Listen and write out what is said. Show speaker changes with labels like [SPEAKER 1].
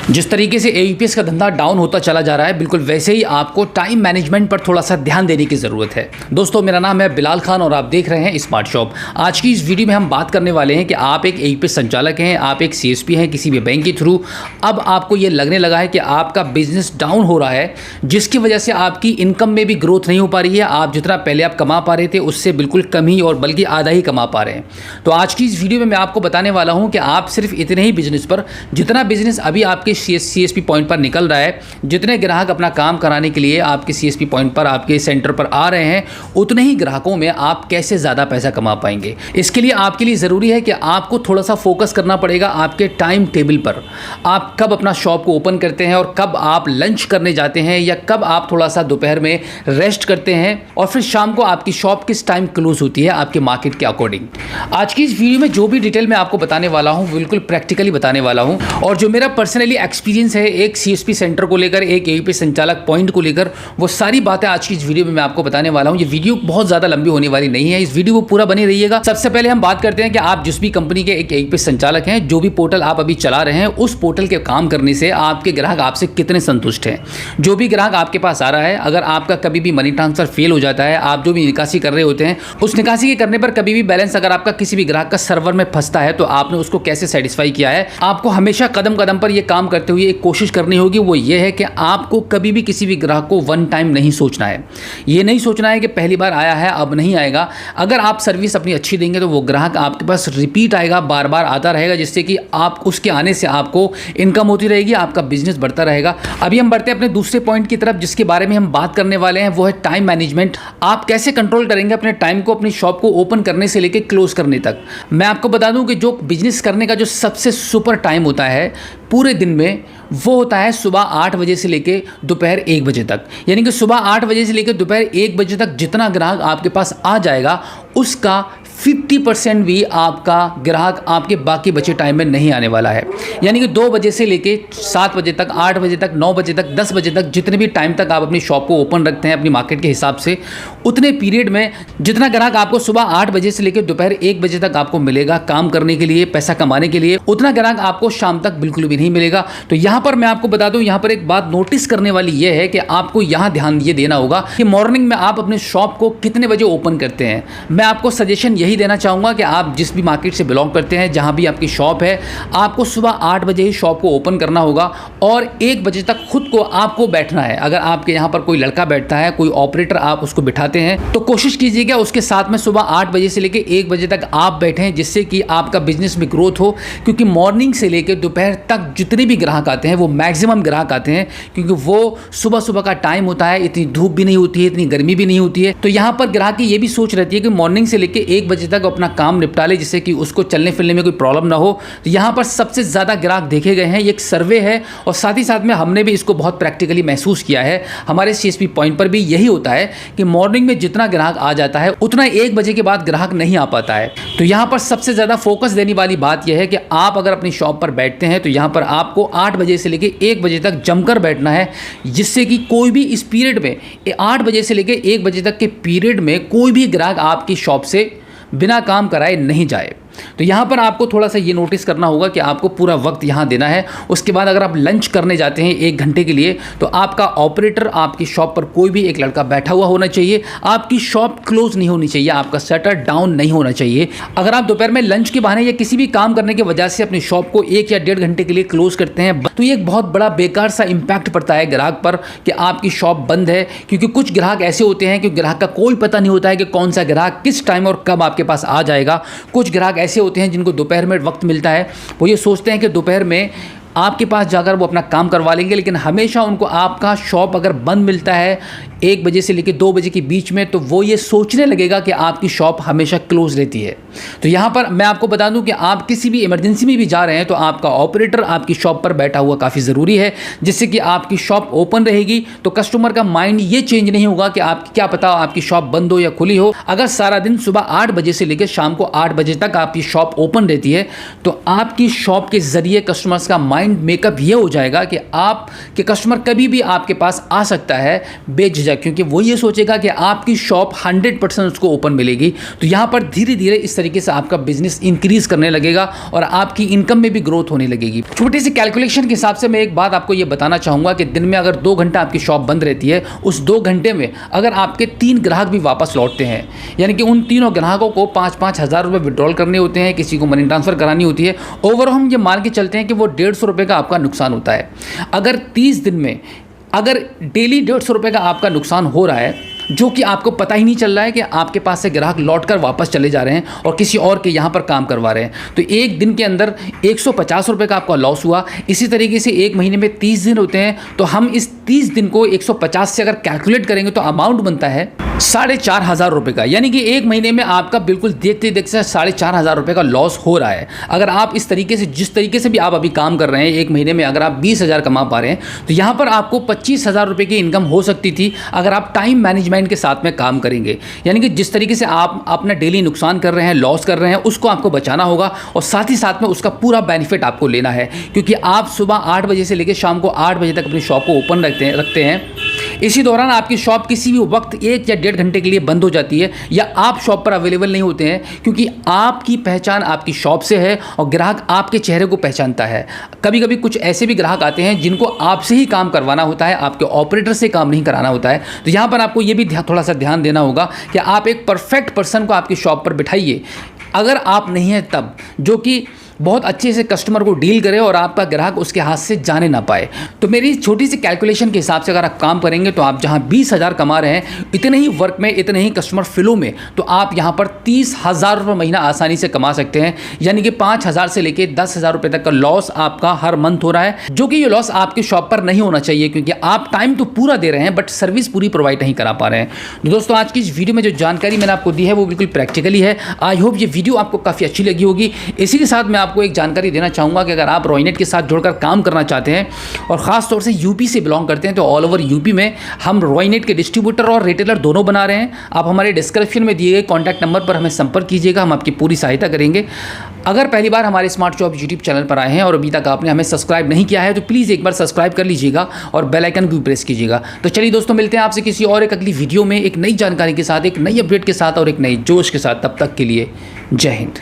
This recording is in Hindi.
[SPEAKER 1] जिस तरीके से एईपीएस का धंधा डाउन होता चला जा रहा है, बिल्कुल वैसे ही आपको टाइम मैनेजमेंट पर थोड़ा सा ध्यान देने की ज़रूरत है। दोस्तों, मेरा नाम है बिलाल खान और आप देख रहे हैं स्मार्ट शॉप। आज की इस वीडियो में हम बात करने वाले हैं कि आप एक एईपीएस संचालक हैं, आप एक सीएसपी हैं किसी भी बैंक के थ्रू। अब आपको ये लगने लगा है कि आपका बिजनेस डाउन हो रहा है, जिसकी वजह से आपकी इनकम में भी ग्रोथ नहीं हो पा रही है। आप जितना पहले आप कमा पा रहे थे उससे बिल्कुल कम ही और बल्कि आधा ही कमा पा रहे हैं। तो आज की इस वीडियो में मैं आपको बताने वाला हूँ कि आप सिर्फ इतने ही बिजनेस पर, जितना बिजनेस अभी आपके सीएसपी पॉइंट पर निकल रहा है, जितने ग्राहक अपना काम कराने के लिए आपके सीएसपी पॉइंट पर, आपके सेंटर पर आ रहे हैं, उतने ही ग्राहकों में आप कैसे ज़्यादा पैसा कमा पाएंगे। इसके लिए आपके लिए ज़रूरी है कि आपको थोड़ा सा फोकस करना पड़ेगा आपके टाइम टेबल पर। आप कब अपना शॉप को ओपन करते हैं और कब आप लंच करने जाते हैं, या कब आप थोड़ा सा दोपहर में रेस्ट करते हैं, और फिर शाम को आपकी शॉप किस टाइम क्लोज होती है आपके मार्केट के अकॉर्डिंग। आज की इस वीडियो में जो भी डिटेल मैं आपको बताने वाला हूँ, बिल्कुल प्रैक्टिकली बताने वाला हूँ, और जो मेरा पर्सनली एक्सपीरियंस है एक सीएसपी सेंटर को लेकर, एक एईपीएस संचालक पॉइंट को लेकर, वो सारी बातें आज की इस वीडियो में मैं आपको बताने वाला हूं। ये वीडियो बहुत ज़्यादा लंबी होने वाली नहीं है, इस वीडियो को पूरा बने रहिएगा। सबसे पहले हम बात करते हैं कि आप जिस भी कंपनी के एक एईपीएस संचालक हैं, जो भी पोर्टल आप अभी चला रहे हैं, उस पोर्टल के काम करने से आपके ग्राहक आपसे कितने संतुष्ट हैं। जो भी ग्राहक आपके पास आ रहा है, अगर आपका कभी भी मनी ट्रांसफर फेल हो जाता है, आप जो भी निकासी कर रहे होते हैं, उस निकासी के करने पर कभी भी बैलेंस अगर आपका किसी भी ग्राहक का सर्वर में फंसता है, तो आपने उसको कैसे सेटिस्फाई किया है। आपको हमेशा कदम कदम पर यह काम करते हुए एक कोशिश करनी होगी, वो ये है कि आपको कभी भी किसी भी ग्राहक को वन टाइम नहीं सोचना है। ये नहीं सोचना है कि पहली बार आया है अब नहीं आएगा। अगर आप सर्विस अपनी अच्छी देंगे तो वो ग्राहक आपके पास रिपीट आएगा, बार बार आता रहेगा, जिससे कि आप उसके आने से आपको इनकम होती रहेगी, आपका बिजनेस बढ़ता रहेगा। अभी हम बढ़ते हैं अपने दूसरे पॉइंट की तरफ, जिसके बारे में हम बात करने वाले हैं, वो है टाइम मैनेजमेंट। आप कैसे कंट्रोल करेंगे अपने टाइम को, अपनी शॉप को ओपन करने से लेकर क्लोज करने तक। मैं आपको बता दूं कि जो बिजनेस करने का जो सबसे सुपर टाइम होता है पूरे दिन में, वो होता है सुबह 8 बजे से लेकर दोपहर 1 बजे तक। यानी कि सुबह 8 बजे से लेकर दोपहर 1 बजे तक जितना ग्राहक आपके पास आ जाएगा, उसका 50% भी आपका ग्राहक आपके बाकी बचे टाइम में नहीं आने वाला है। यानी कि 2 बजे से लेके 7 बजे तक, 8 बजे तक, 9 बजे तक, 10 बजे तक, जितने भी टाइम तक आप अपनी शॉप को ओपन रखते हैं अपनी मार्केट के हिसाब से, उतने पीरियड में जितना ग्राहक आपको सुबह 8 बजे से लेकर दोपहर 1 बजे तक आपको मिलेगा काम करने के लिए, पैसा कमाने के लिए, उतना ग्राहक आपको शाम तक बिल्कुल भी नहीं मिलेगा। तो यहाँ पर मैं आपको बता दूँ, यहाँ पर एक बात नोटिस करने वाली ये है कि आपको यहाँ ध्यान ये देना होगा कि मॉर्निंग में आप अपने शॉप को कितने बजे ओपन करते हैं। मैं आपको सजेशन यही देना चाहूँगा कि आप जिस भी मार्केट से बिलोंग करते हैं, जहाँ भी आपकी शॉप है, आपको सुबह 8 बजे ही शॉप को ओपन करना होगा और 1 बजे तक खुद को आपको बैठना है। अगर आपके यहाँ पर कोई लड़का बैठता है, कोई ऑपरेटर आप उसको बिठाते हैं, तो कोशिश कीजिएगा उसके साथ में सुबह 8 बजे से लेकर 1 बजे तक आप बैठें, जिससे कि आपका बिजनेस में ग्रोथ हो। क्योंकि मॉर्निंग से लेकर दोपहर तक जितने भी ग्राहक आते हैं, वो मैक्सिमम ग्राहक आते हैं, क्योंकि वो सुबह सुबह का टाइम होता है, इतनी धूप भी नहीं होती है, इतनी गर्मी भी नहीं होती है। तो यहाँ पर ग्राहक की ये भी सोच रहती है कि मॉर्निंग से लेकर 1 बजे तक अपना काम निपटा ले, जिससे कि उसको चलने फिरने में कोई प्रॉब्लम ना हो। तो यहाँ पर सबसे ज़्यादा ग्राहक देखे गए हैं, ये एक सर्वे है, और साथ ही साथ में हमने भी इसको बहुत प्रैक्टिकली महसूस किया है। हमारे सीएसपी पॉइंट पर भी यही होता है कि मॉर्निंग में जितना ग्राहक आ जाता है, उतना 1 बजे के बाद ग्राहक नहीं आ पाता है। तो यहाँ पर सबसे ज़्यादा फोकस देने वाली बात यह है कि आप अगर अपनी शॉप पर बैठते हैं, तो यहाँ पर आपको 8 बजे से लेकर 1 बजे तक जमकर बैठना है, जिससे कि कोई भी इस पीरियड में 8 बजे से लेकर 1 बजे तक के पीरियड में कोई भी ग्राहक आपकी शॉप से बिना काम कराए नहीं जाए। तो यहाँ पर आपको थोड़ा सा ये नोटिस करना होगा कि आपको पूरा वक्त यहाँ देना है। उसके बाद अगर आप लंच करने जाते हैं 1 घंटे के लिए, तो आपका ऑपरेटर, आपकी शॉप पर कोई भी एक लड़का बैठा हुआ होना चाहिए। आपकी शॉप क्लोज नहीं होनी चाहिए, आपका शटर डाउन नहीं होना चाहिए। अगर आप दोपहर में लंच के बहाने या किसी भी काम करने की वजह से अपनी शॉप को 1 या 1.5 घंटे के लिए क्लोज करते हैं, तो ये एक बहुत बड़ा बेकार सा इंपैक्ट पड़ता है ग्राहक पर कि आपकी शॉप बंद है। क्योंकि कुछ ग्राहक ऐसे होते हैं कि ग्राहक का कोई पता नहीं होता है कि कौन सा ग्राहक किस टाइम और कब आपके पास आ जाएगा। कुछ ग्राहक ऐसे होते हैं जिनको दोपहर में वक्त मिलता है, वो ये सोचते हैं कि दोपहर में आपके पास जाकर वो अपना काम करवा लेंगे, लेकिन हमेशा उनको आपका शॉप अगर बंद मिलता है 1 बजे से लेकर 2 बजे के बीच में, तो वो ये सोचने लगेगा कि आपकी शॉप हमेशा क्लोज रहती है। तो यहाँ पर मैं आपको बता दूं कि आप किसी भी इमरजेंसी में भी जा रहे हैं, तो आपका ऑपरेटर आपकी शॉप पर बैठा हुआ काफ़ी ज़रूरी है, जिससे कि आपकी शॉप ओपन रहेगी। तो कस्टमर का माइंड ये चेंज नहीं होगा कि आप क्या पता आपकी शॉप बंद हो या खुली हो। अगर सारा दिन सुबह 8 बजे से लेकर शाम को 8 बजे तक आपकी शॉप ओपन रहती है, तो आपकी शॉप के ज़रिए कस्टमर्स का माइंड मेकअप ये हो जाएगा कि आपके कस्टमर कभी भी आपके पास आ सकता है बेझिझक सोचेगा, क्योंकि वो ये सोचेगा कि आपकी शॉप 100% उसको ओपन मिलेगी। तो यहाँ पर धीरे धीरे इस तरीके से आपका बिजनेस इंक्रीज करने लगेगा और आपकी इनकम में भी ग्रोथ होने लगेगी। छोटी सी कैलकुलेशन के हिसाब से मैं एक बात आपको ये बताना चाहूँगा कि दिन में अगर 2 घंटा आपकी शॉप बंद रहती है, उस 2 घंटे में अगर आपके 3 ग्राहक भी वापस लौटते हैं, यानी कि उन तीनों ग्राहकों को 5-5 हज़ार रुपये विड्रॉल करने होते हैं, किसी को मनी ट्रांसफ़र करानी होती है, ओवरऑल हम ये मान के चलते हैं कि वो 150 रुपये का आपका नुकसान होता है। अगर 30 दिन में अगर डेली 150 रुपये का आपका नुकसान हो रहा है, जो कि आपको पता ही नहीं चल रहा है कि आपके पास से ग्राहक लौटकर वापस चले जा रहे हैं और किसी और के यहाँ पर काम करवा रहे हैं, तो एक दिन के अंदर 150 रुपये का आपका लॉस हुआ। इसी तरीके से एक महीने में 30 दिन होते हैं, तो हम इस 30 दिन को 150 से अगर कैलकुलेट करेंगे तो अमाउंट बनता है 4,500 रुपये का, यानी कि एक महीने में आपका बिल्कुल देखते देखते 4,500 रुपये का लॉस हो रहा है। अगर आप इस तरीके से, जिस तरीके से भी आप अभी काम कर रहे हैं, एक महीने में अगर आप 20,000 कमा पा रहे हैं, तो यहाँ पर आपको 25,000 रुपये की इनकम हो सकती थी अगर आप टाइम मैनेजमेंट के साथ में काम करेंगे। यानी कि जिस तरीके से आप अपना डेली नुकसान कर रहे हैं, लॉस कर रहे हैं, उसको आपको बचाना होगा और साथ ही साथ में उसका पूरा बेनिफिट आपको लेना है, क्योंकि आप सुबह 8 बजे से लेकर शाम को 8 बजे तक अपनी शॉप को ओपन रखते हैं। इसी दौरान आपकी शॉप किसी भी वक्त 1 या 1.5 घंटे के लिए बंद हो जाती है या आप शॉप पर अवेलेबल नहीं होते हैं, क्योंकि आपकी पहचान आपकी शॉप से है और ग्राहक आपके चेहरे को पहचानता है। कभी कभी कुछ ऐसे भी ग्राहक आते हैं जिनको आपसे ही काम करवाना होता है, आपके ऑपरेटर से काम नहीं कराना होता है। तो यहाँ पर आपको ये भी थोड़ा सा ध्यान देना होगा कि आप एक परफेक्ट पर्सन को आपकी शॉप पर बिठाइए, अगर आप नहीं हैं तब, जो कि बहुत अच्छे से कस्टमर को डील करे और आपका ग्राहक उसके हाथ से जाने ना पाए। तो मेरी छोटी सी कैलकुलेशन के हिसाब से अगर आप काम करेंगे तो आप जहां 20,000 कमा रहे हैं, इतने ही वर्क में, इतने ही कस्टमर फ्लो में, तो आप यहां पर 30,000 रुपये महीना आसानी से कमा सकते हैं। यानी कि 5,000 से लेकर 10,000 रुपये तक का लॉस आपका हर मंथ हो रहा है, जो कि ये लॉस आपकी शॉप पर नहीं होना चाहिए, क्योंकि आप टाइम तो पूरा दे रहे हैं बट सर्विस पूरी प्रोवाइड नहीं करा पा रहे हैं। तो दोस्तों, आज की इस वीडियो में जो जानकारी मैंने आपको दी है वो बिल्कुल प्रैक्टिकली है। आई होप ये वीडियो आपको काफ़ी अच्छी लगी होगी। इसी के साथ मैं आपको एक जानकारी देना चाहूँगा कि अगर आप रॉयनेट के साथ जुड़कर काम करना चाहते हैं और ख़ास तौर से यूपी से बिलोंग करते हैं, तो ऑल ओवर यूपी में हम रॉयनेट के डिस्ट्रीब्यूटर और रिटेलर दोनों बना रहे हैं। आप हमारे डिस्क्रिप्शन में दिए गए कॉन्टैक्ट नंबर पर हमें संपर्क कीजिएगा, हम आपकी पूरी सहायता करेंगे। अगर पहली बार हमारे स्मार्ट शॉप यूट्यूब चैनल पर आए हैं और अभी तक आपने हमें सब्सक्राइब नहीं किया है, तो प्लीज़ एक बार सब्सक्राइब कर लीजिएगा और बेल आइकन भी प्रेस कीजिएगा। तो चलिए दोस्तों, मिलते हैं आपसे किसी और एक अगली वीडियो में, एक नई जानकारी के साथ, एक नई अपडेट के साथ और एक नई जोश के साथ। तब तक के लिए जय हिंद।